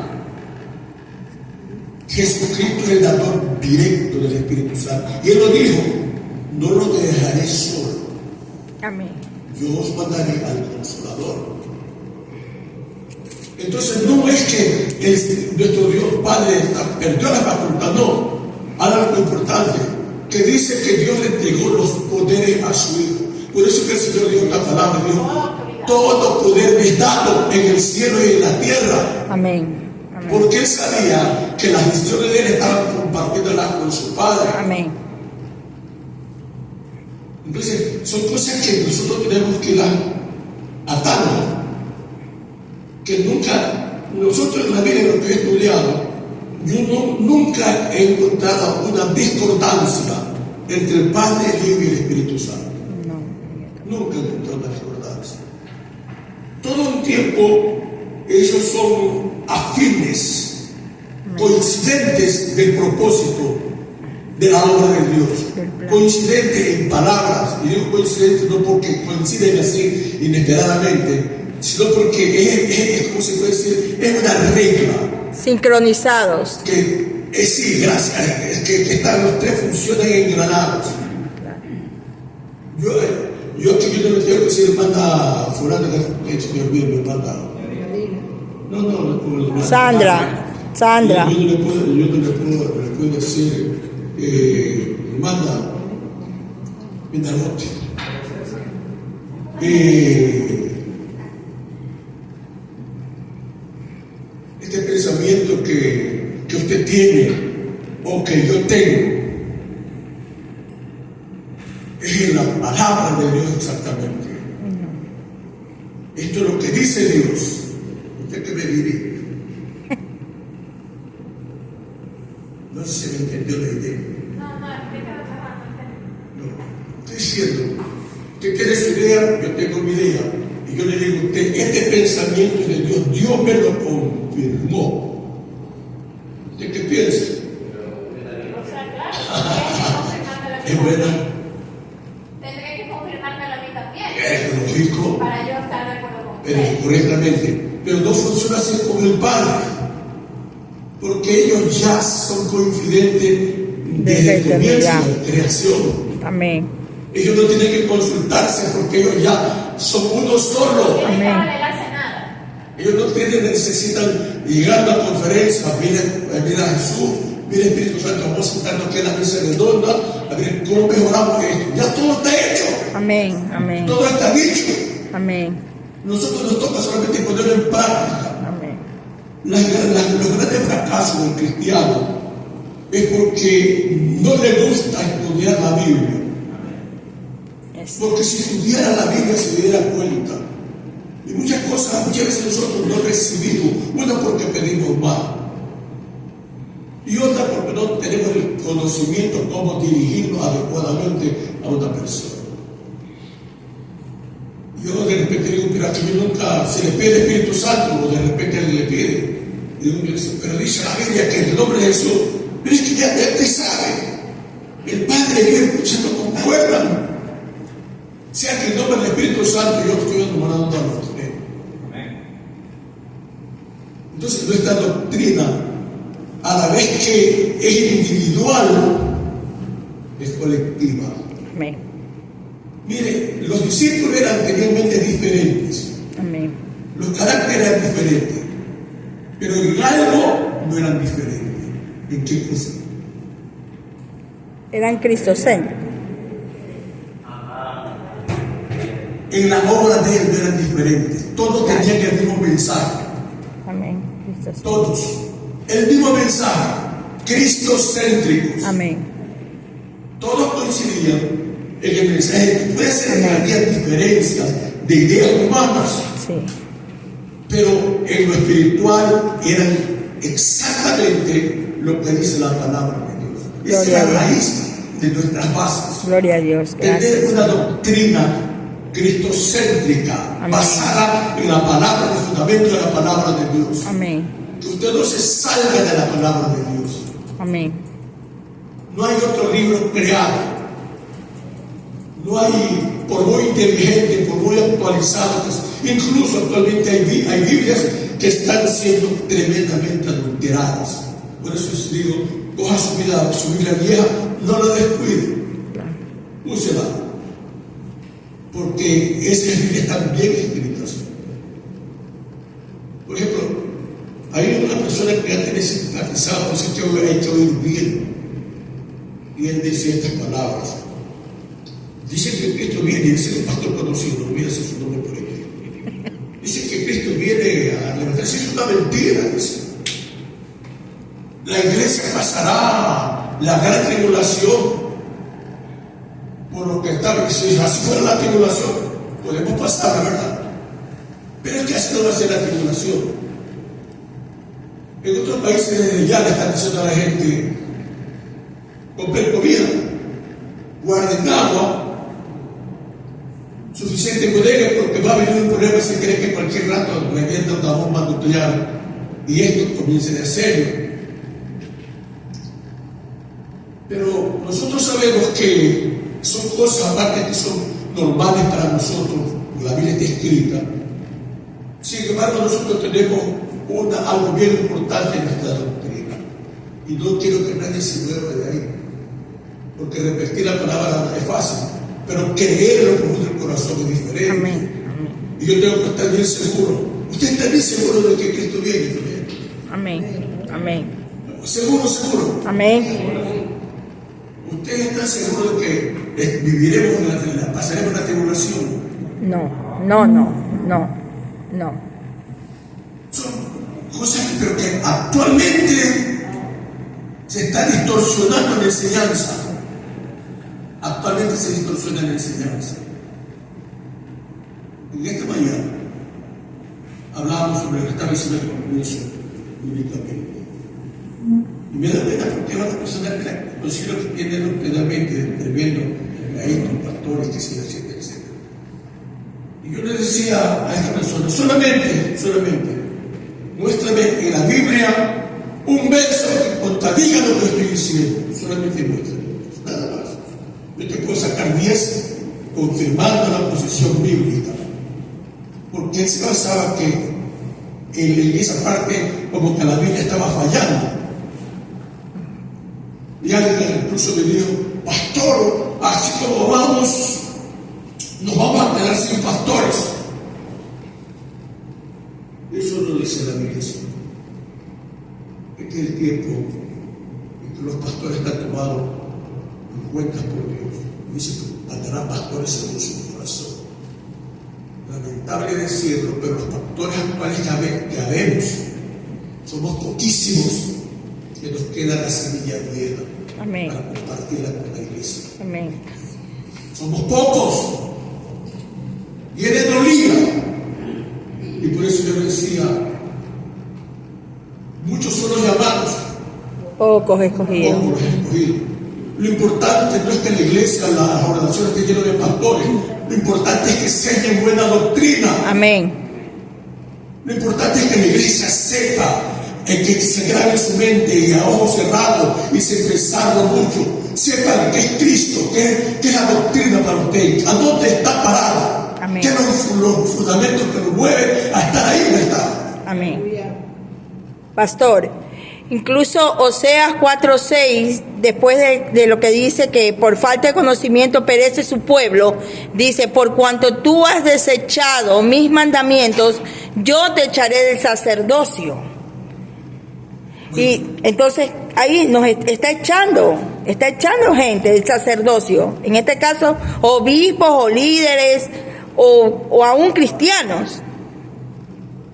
Jesucristo es el dador directo del Espíritu Santo. Y Él lo dijo, no lo dejaré solo. Amén. Yo os mandaré al Consolador. Entonces no es que nuestro Dios Padre perdió la facultad, no. Ahora algo importante, que dice que Dios le entregó los poderes a su Hijo. Por eso que el Señor dio esta palabra, dijo, todo poder me es dado en el cielo y en la tierra. Amén. Amén. Porque Él sabía que las decisiones de Él estaban compartiéndolas con su Padre. Amén. Entonces, son cosas que nosotros tenemos que ir atando. Que nunca, nosotros en la vida, lo que he estudiado, yo nunca he encontrado una discordancia entre el Padre, el Hijo y el Espíritu Santo. Nunca he encontrado una discordancia. Todo el tiempo, ellos son afines, coincidentes del propósito de la obra de Dios, coincidentes en palabras, y digo coincidentes no porque coinciden así inesperadamente, sino porque es como se puede decir, es una regla. Sincronizados. Que sí, gracias, es que están los tres funciones engranados. Yo aquí yo no le tengo que decir, manda fulano que el señor bien me manda. No. Sandra. Yo no le puedo decir, manda Mindarote. Este pensamiento que usted tiene o que yo tengo es en la palabra de Dios exactamente. Esto es lo que dice Dios. ¿Usted qué me diría? No sé si me entendió la idea. No, explícalo otra más, no entendí. No, estoy diciendo, usted tiene su idea, yo tengo mi idea. Y yo le digo a usted, este pensamiento es de Dios, Dios me lo confirmó. ¿Usted qué piensa? O sea, claro, tendré que confirmármelo a mí Es verdad. también. Tendré que confirmármelo a mí también. Es lógico, Para yo estar de acuerdo con pero usted. correctamente. Pero no funciona así con el Padre. Porque ellos ya son coincidentes desde el comienzo de la creación. Amén. Ellos no tienen que consultarse porque ellos ya son uno solo. No Amén. arreglarse nada. Ellos no necesitan llegar a la conferencia, mira a Jesús, mira Espíritu Santo, vamos a sentarnos aquí en la mesa redonda, a ver cómo mejoramos esto. Ya todo está hecho, Amén. Amén. todo está dicho. Amén. Nosotros nos toca solamente ponerlo en práctica. Amén. Los grandes fracasos del cristiano es porque no le gusta estudiar la Biblia. Porque si estudiara la Biblia se diera cuenta. Y muchas veces nosotros no recibimos. Una porque pedimos mal. Y otra porque no tenemos el conocimiento cómo dirigirnos adecuadamente a una persona. Yo de repente digo, pero aquí nunca se le pide el Espíritu Santo, o de repente le pide. Digo, pero dice la Biblia que en el nombre de Jesús, pero es que ya te sabe. El Padre vive escuchando, concuerdan. Sea que en nombre del Espíritu Santo yo estoy enamorando a los tres. Entonces nuestra doctrina, a la vez que es individual, es colectiva. Amén. Mire, los discípulos eran anteriormente diferentes. Amén. Los caracteres eran diferentes. Pero en algo no eran diferentes. ¿En qué cosa? Eran cristocéntricos. En la obra de él no eran diferentes. Todos tenían el mismo mensaje. Amén. Cristocéntricos. Todos. El mismo mensaje. Cristocéntricos. Amén. Todos coincidían en el mensaje. Puede ser que Amén. había diferencias de ideas humanas, Sí. pero en lo espiritual eran exactamente lo que dice la palabra de Dios. Esa es Gloria a la Dios. raíz de nuestras bases. Gloria a Dios. Tener Gracias. una doctrina cristocéntrica, Amén. basada en la palabra, en el fundamento de la palabra de Dios. Amén. Que usted no se salga de la palabra de Dios. Amén. No hay otro libro creado. No hay, por muy inteligente, por muy actualizado, incluso actualmente hay Biblias que están siendo tremendamente adulteradas. Por eso les digo, coja su Biblia vieja, no la descuide, úsela, porque esas Biblias están bien escritas. Por ejemplo, hay una persona que ya tiene simpatizado, no sé qué ha hecho oír bien, y él dice estas palabras. Dice que Cristo viene, y ese es un pastor conocido, no voy a decir su nombre por aquí. Dice que Cristo viene a levantarse, es una mentira. Dice. La iglesia pasará la gran tribulación por lo que está. Si así fuera la tribulación, podemos pasar, ¿verdad? Pero es que así no va a ser la tribulación. En otros países desde ya le están diciendo a la gente: compren comida, guarden agua, suficiente bodega, porque va a venir un problema si cree que cualquier rato revienta una bomba nuclear y esto comience de serio. Pero nosotros sabemos que son cosas aparte que son normales para nosotros, la Biblia está escrita. Sin embargo, nosotros tenemos algo bien importante en nuestra doctrina, y no quiero que nadie se mueva de ahí, porque repetir la palabra es fácil, pero creerlo con nuestro corazón es diferente. Amén. Y yo tengo que estar bien seguro. ¿Usted está bien seguro de que Cristo viene también? Amén. Amén. Seguro. Amén. ¿Usted está seguro de que viviremos, pasaremos la tribulación? No. Son cosas pero que actualmente se está distorsionando la enseñanza. Actualmente se distorsiona la enseñanza. En esta mañana sobre lo que estaba diciendo al comienzo, únicamente. Y me da pena porque hay otras personas que considero que tienen plenamente tremendo maestros, pastores, que se etcétera, etcétera. Y yo le decía a esta persona, solamente, muéstrame en la Biblia un verso que contradiga lo que estoy diciendo. Solamente muéstrame, nada más. Yo te puedo sacar 10 confirmando la posición bíblica. Porque él se basaba que en esa parte como que la Biblia estaba fallando. Y alguien incluso me dijo, pastor, así como vamos, nos vamos a quedar sin pastores. Eso no dice la Biblia. Este es el tiempo en que los pastores están tomados en cuenta por Dios. Dice que mandará pastores según su corazón. Lamentable decirlo, pero los pastores actuales ya vemos, somos poquísimos, que nos queda la semilla vieja. Amén. Para compartirla con la iglesia. Amén. Somos pocos. Viene dolida. Y por eso yo decía, muchos son los llamados, Pocos escogidos. pocos los escogidos. Lo importante no es que la iglesia, las organizaciones estén llenas de pastores. Lo importante es que se enseñen buena doctrina. Amén. Lo importante es que la iglesia sepa, que se grabe en su mente y a ojos cerrados y sin pensarlo mucho, sepan que es Cristo, que es la doctrina para usted, a dónde está parado, Amén. que los fundamentos que lo mueven a estar ahí donde está. Amén. Pastor, incluso Oseas 4:6, después de lo que dice que por falta de conocimiento perece su pueblo, dice, por cuanto tú has desechado mis mandamientos, yo te echaré del sacerdocio. Y entonces ahí nos está echando gente del sacerdocio, en este caso obispos o líderes o aún cristianos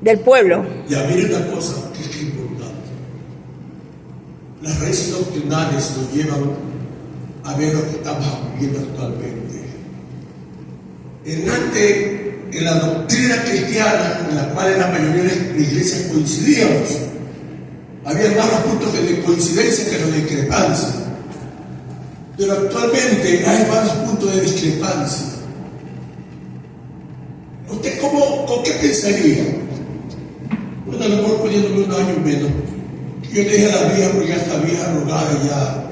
del pueblo. Ya miren una cosa que es importante. Las raíces doctrinales nos llevan a ver lo que estamos viviendo actualmente. En la doctrina cristiana, en la cual la mayoría de las iglesias coincidíamos, había más los puntos de coincidencia que los de discrepancia. Pero actualmente hay varios puntos de discrepancia. ¿Usted con qué pensaría? Bueno, a lo mejor poniéndome unos años menos. Yo le dije a la vieja, porque ya está vieja, arrugada, ya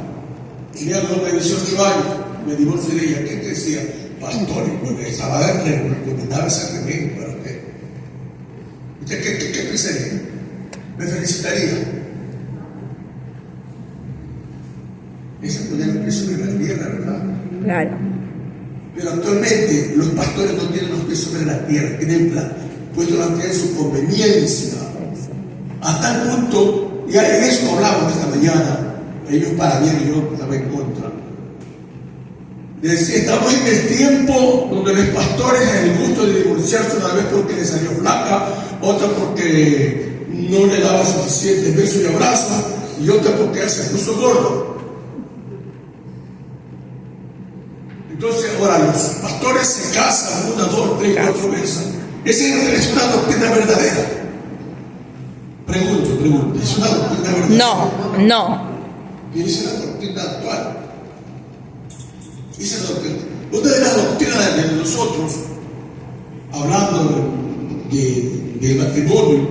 tenía como 18 años, me divorcié de ella. ¿Qué te decía? Pastor, porque estaba recomendaba ese remedio para usted. ¿Usted qué pensaría? Me felicitaría. Esa poner el peso de la tierra, ¿verdad? Claro. Pero actualmente los pastores no tienen los pies sobre la tierra, tienen puesto la tierra en su conveniencia. A tal punto, ya en eso hablamos esta mañana, ellos para bien y yo estaba en contra. Decía, estamos en el tiempo donde los pastores tienen el gusto de divorciarse una vez porque le salió flaca, otra porque no le daba suficientes besos y abrazos, y otra porque se puso gordo. Entonces, ahora los pastores se casan 1, 2, 3, 4 veces. Esa es una doctrina verdadera. Pregunto, ¿es una doctrina verdadera? No. Y esa es la doctrina actual. Esa es la doctrina. Una de las doctrinas de nosotros, hablando del matrimonio,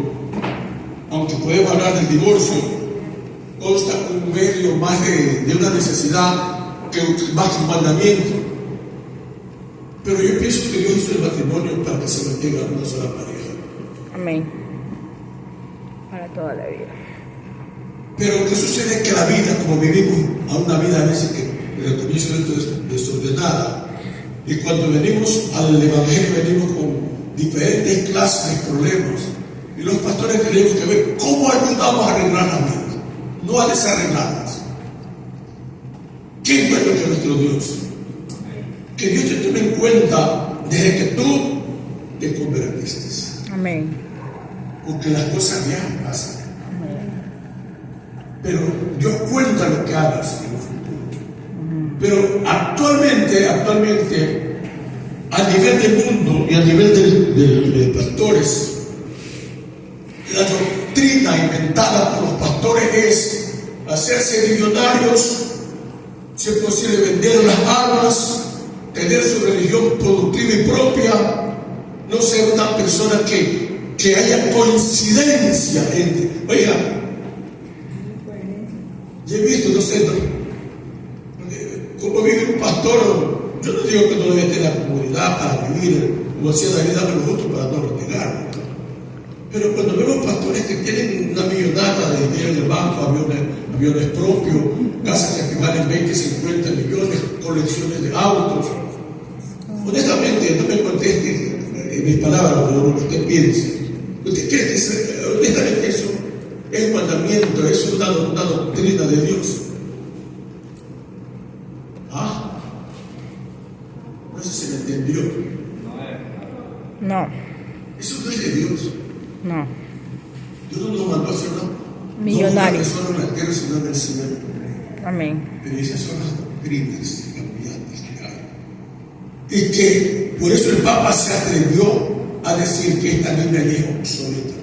aunque podemos hablar del divorcio, consta un medio más de una necesidad que más que un mandamiento. Pero yo pienso que Dios hizo el matrimonio para que se mantenga una sola pareja. Amén. Para toda la vida. Pero lo que sucede es que la vida, como vivimos a una vida a veces que el comienzo es desordenada, y cuando venimos al Evangelio venimos con diferentes clases de problemas, y los pastores tenemos que ver cómo ayudamos a arreglar las vidas, no a desarreglarlas. ¿Quién bueno que nuestro Dios? Que Dios te tome en cuenta desde que tú te convertiste. Amén. Porque las cosas ya pasan. Pero Dios cuenta lo que hagas en el futuro. Pero actualmente, a nivel del mundo y a nivel de pastores, doctrina inventada por los pastores es hacerse millonarios, si es posible vender las almas, tener su religión productiva y propia, no ser una persona que haya coincidencia entre, oiga, yo he visto, no sé, cómo vive un pastor. Yo no digo que no debe tener la comunidad para vivir, como decía David, dame lo justo para no renegar. Pero cuando vemos pastores que tienen una millonada de dinero en el banco, aviones propios, casas que valen 20, 50 millones, colecciones de autos, honestamente, no me conteste en mis palabras, pero lo que usted piense. ¿Usted cree que honestamente eso es un mandamiento, es una doctrina de Dios? ¿Ah? No sé si me entendió. No. Eso no es de Dios. No. Dios no nos mandó a ser Millonario. No solo en la tierra, sino en el cielo. Amén. Pero esas son las doctrinas cambiantes que hay. Y que por eso el Papa se atrevió a decir que esta Biblia es obsoleta,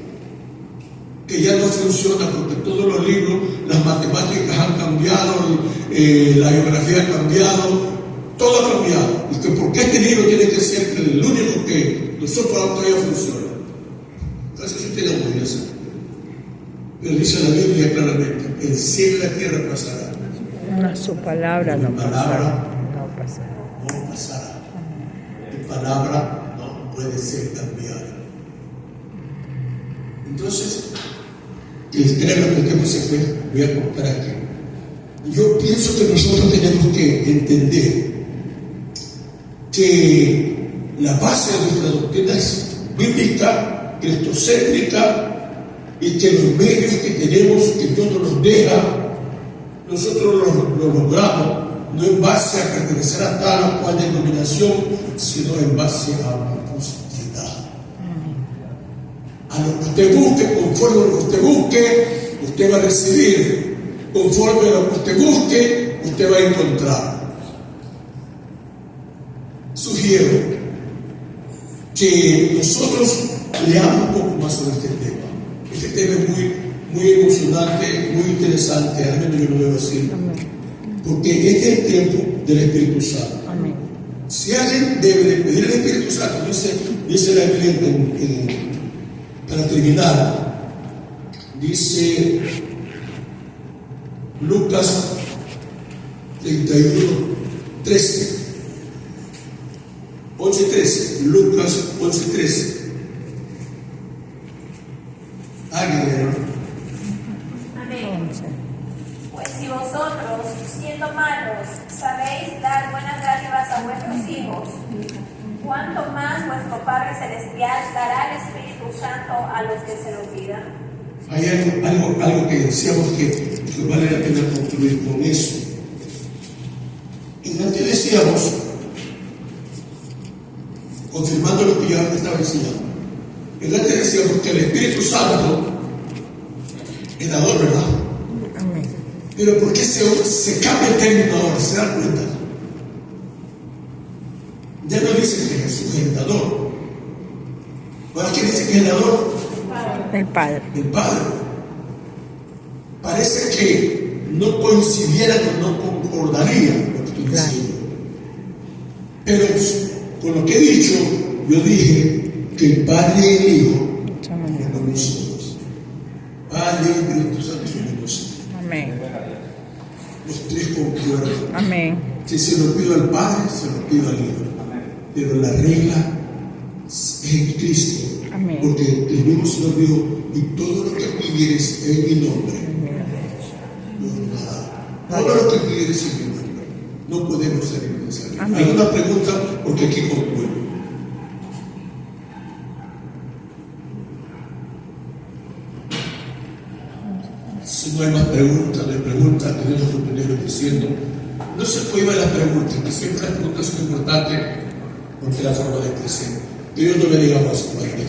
que ya no funciona porque todos los libros, las matemáticas han cambiado, la geografía ha cambiado, todo ha cambiado, y que porque este libro tiene que ser el único que nosotros todavía funciona. Entonces yo tengo que hacer. Pero dice la Biblia claramente: el cielo y la tierra pasarán, Su palabra no pasará. no pasará. Mi palabra no puede ser cambiada. Entonces, créanme que el tiempo se fue, voy a contar aquí. Yo pienso que nosotros tenemos que entender que la base de nuestra doctrina es bíblica, cristocéntrica, y que los medios que tenemos, que Dios nos deja, nosotros lo logramos, no en base a pertenecer a tal o cual denominación, sino en base a una positividad. A lo que usted busque, conforme a lo que usted busque, usted va a recibir. Conforme a lo que usted busque, usted va a encontrar. Sugiero que nosotros leamos un poco más sobre este tema. Este tema es muy emocionante, muy interesante, al menos yo lo veo así. Porque este es el tiempo del Espíritu Santo. Amén. Si alguien debe de pedir al Espíritu Santo, dice la Biblia para terminar, dice Lucas 31, 13, 11 y 13, Lucas 11 y 13. Alguien, Amén. Pues si vosotros, siendo malos, sabéis dar buenas dádivas a vuestros hijos, ¿cuánto más vuestro Padre Celestial dará el Espíritu Santo a los que se lo pidan? Hay algo que decíamos que vale la pena concluir con eso. Y antes decíamos, confirmando lo que ya estaba enseñando, antes decíamos que el Espíritu Santo es dador, ¿verdad? Amén. Pero ¿por qué se cambia el término ahora? ¿Se dan cuenta? Ya no dice que Jesús es el dador. ¿Ahora quién dice que es el dador? El Padre. El Padre. Parece que no coincidiera, no concordaría lo que estoy diciendo. Pero con lo que he dicho, yo dije que el Padre y el Hijo son nosotros. Padre y Espíritu Santo son nosotros. Amén. Los tres concuerdan. Amén. Si se lo pido al Padre, se lo pido al Hijo. Pero la regla es en Cristo. Amén. Porque el mismo Señor dijo: y todo lo que pidieres en mi nombre, lo dará. Todo lo que pidieres en mi nombre. No podemos ser innecesarios. Amén. ¿Alguna pregunta? Porque aquí concluyo. Si no hay más preguntas, tenemos que tener diciendo. No se prohíban las preguntas, que siempre las preguntas son importantes porque es la forma de crecer. Que Dios no me diga más.